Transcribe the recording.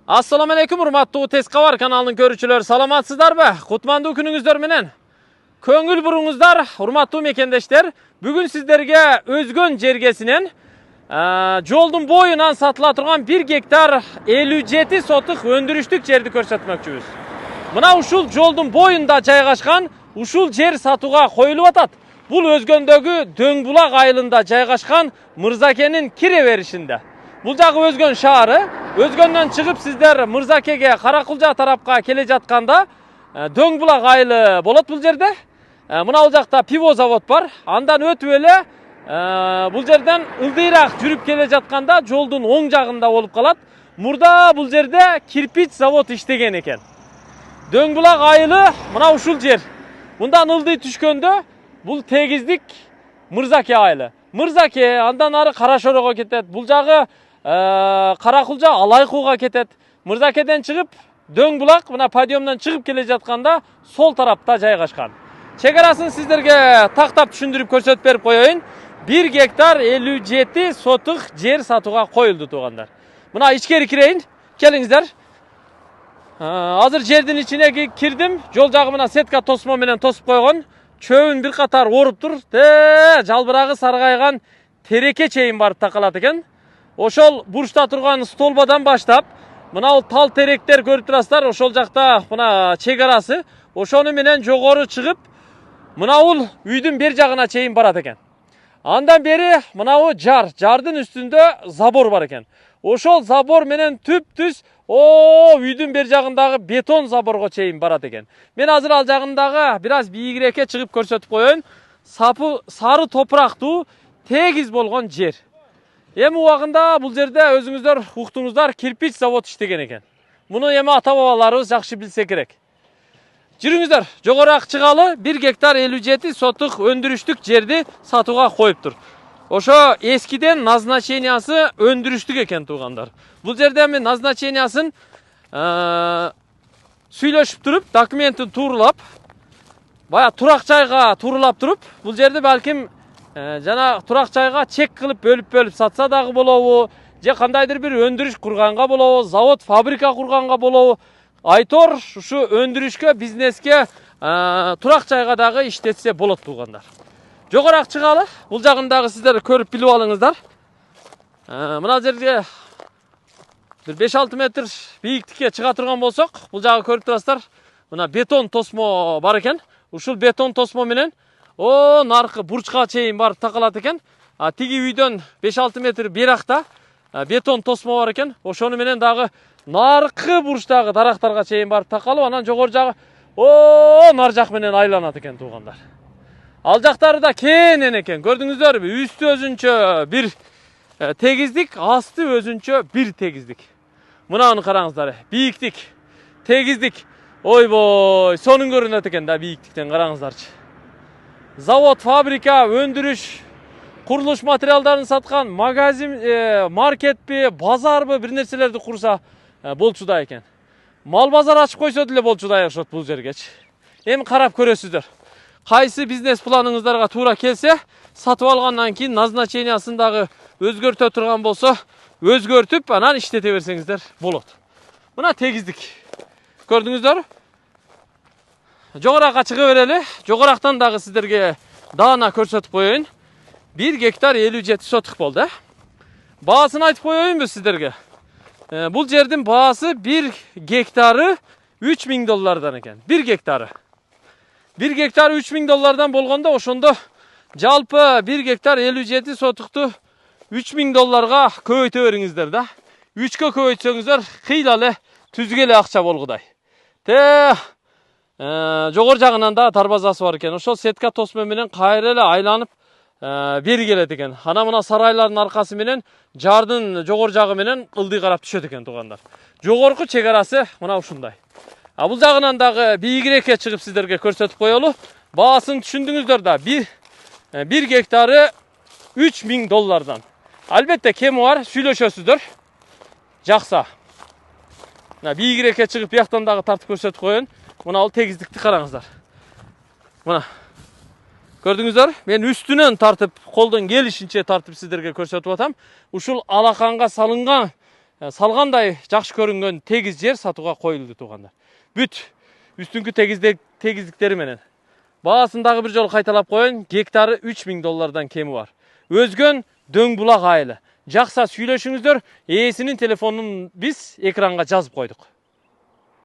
Assalamu alaikum urmattуу Teskabар kanalının görücüleri, salamatсыздарбы? Кутмандуу күнүңүздөр менен. Көңүл буруңуздар, урматтуу мекендештер. Бүгүн сиздерге Өзгөн жергесинен жолдун боюнан сатыла турган 1 гектар 57 сотук өндүрүштүк жерди көрсөтмөкчүбүз. Мына ушул жолдун боюнда жайгашкан ушул жер сатууга коюлуп атат. Бул Өзгөндөгү Дөң булак айылында жайгашкан Мырзакенин кире беришинде. Бул жагы Өзгөн шаары. Өзгөндөн чыгып сиздер Мырзакеге, Каракулжа тарапка келе жатканда Дөң булак айылы болот бул жерде. Мына бул жакта пиво завод бар. Андан өтүп эле бул жерден ылдыйраак жүрүп келе жатканда жолдун оң жагында болуп калат. Мурда бул жерде кирпич завод иштеген экен. Дөң булак айылы мына ушул жер. Мындан ылдый түшкөндө бул тегиздик Мырзаке айылы. Мырзаке андан ары Карашорого кетет. Бул жагы Каракулжа Алайкууга кетет. Мырзакеден чыгып Дөң булак мына подъемдон чыгып келе жатканда сол тарапта жайгашкан. Чегарасын сиздерге тактап түшүндүрүп көрсөтүп берип коеюн. 1 гектар 57 сотук жер сатууга коюлду туугандар. Мына ичкери кирейин. Келиңиздер. Азыр жердин ичине кирдим. Жол жагы мына сетка тосмо менен тосуп койгон. Чөбүн бир катар оруп тур. Жалбырагы саргайган тереке чейин барып такалат экен. Ошол бурчта турган столбадан баштап мына тал теректер көрүп турасыздар. Ошол жакта мына чегарасы. Ошону менен жогору чыгып мына бул үйдүн бер жагына чейин барат экен. Андан бери мына бул жардын үстүндө забор бар экен. Ошол забор менен түп-түз үйдүн бер жагындагы бетон заборго чейин барат экен. Мен азыр ал жагындагы бир аз бийигирээкке чыгып көрсөтүп коеюн. Сары топурактуу тегиз болгон жер. Эми убагында бул жерде өзүңүздөр уктуңуздар кирпич завод иштеген экен. Муну эми ата бабаларыбыз жакшы билсе керек. Жүрүңүздөр, жогораак чыгалы 1 гектар 57 сотук өндүрүштүк жерди сатууга коюптур. Ошо эскиден назначениясы өндүрүштүк экен туугандар. Бул жерде эми назначениясын сүйлөшүп туруп, документин туурулап, бая турак жайга туурулап туруп, бул жерди балким жана турак жайга чек кылып бөлүп сатса дагы болобу, же кандайдыр бир өндүрүш курганга болобу, завод, фабрика курганга болобу. Айтор ушу өндүрүшкө, бизнеске, турак жайга дагы иштетсе болот туугандар. Жогораак чыгалы, бул жагындагы сиздер көрүп билип алыңыздар. Мына жерге бир 5-6 метр бийиктикке чыга турган болсок, бул жагы көрүп турасыздар. Мына бетон тосмо бар экен. Ушул бетон тосмо менен наркы бурчка чейин барып такалат экен. Тиги үйдөн 5-6 метр беракта бетон тосмо бар экен. Ошону менен дагы наркы бурчтагы дарактарга чейин барып такалып, анан жогору жагы нар жак менен айланат экен туугандар. Ал жактары да кенен экен. Көрдүңүздөрбү? Үстү өзүнчө бир тегиздик, асты өзүнчө бир тегиздик. Мынаны караңыздар. Бийиктик, тегиздик. Ойбой, сонун көрүнөт экен да бийиктиктен, караңыздарчы. Завод, фабрика, өндүрүш, курулуш материалдарын саткан магазин, маркетпи, базарбы бир нерселерди курса болчуда экен. Мал базар ачып койсо деле болчудай окшот бул жергечи. Эми карап көрөсүздөр. Кайсы бизнес планыңыздарга туура келсе, сатып алгандан кийин назначениясын дагы өзгөртө турган болсо, өзгөртүп, анан иштете берсеңиздер болот. Мына тегиздик. Көрдүңүздөр? Жогоракка чыга берели. Жогорактан дагы сиздерге даана көрсөтүп коеюн. 1 гектар 57 сотук болду. Баасын айтып коеюнбу сиздерге? Бул жердин баасы 1 гектары $3000 экен. 1 гектары. 1 гектар $3000 болгондо ошондо жалпы 1 гектар 57 сотукту $3000 көбөйтө бериңиздер да. 3кө көбөйтсөңүздөр кыйла эле түзгө эле акча болгудай. Жогору жагынан да дарбазасы бар экен. Ошол сетка тосмо менен кайра эле айланып бери келет экен. Ана мына сарайлардын аркасы менен жардын жогору жагы менен ылдый карап түшөт экен туугандар. Жогорку чегарасы мына ушундай. Бул жагынан дагы бийигирээкке чыгып сиздерге көрсөтүп коелу. Баасын түшүндүңүздөр да. 1 гектары $3000. Албетте кеми бар, сүйлөшөсүздөр. Жакса. Мына бийигирээкке чыгып бияктан дагы тартып көрсөтүп коеюн. Мына ал тегиздикти караңыздар. Мына. Көрдүңүздөр? Мен үстүнөн тартып, колдон келишинче тартып сиздерге көрсөтүп атам. Ушул алаканга салынган Salgандай жакшы көрүнгөн тегиz жер сатууга коюлду туугандар. Бүт üstünkü tegizlikteri менен. Баасын дагы бир жолу кайталап коеюн, гектары $3000 кеми бар. Өзгөн дөң булак айылы. Жакса сүйлөшүңүздөр, ээсинин телефонун биз экранга жазып койдук.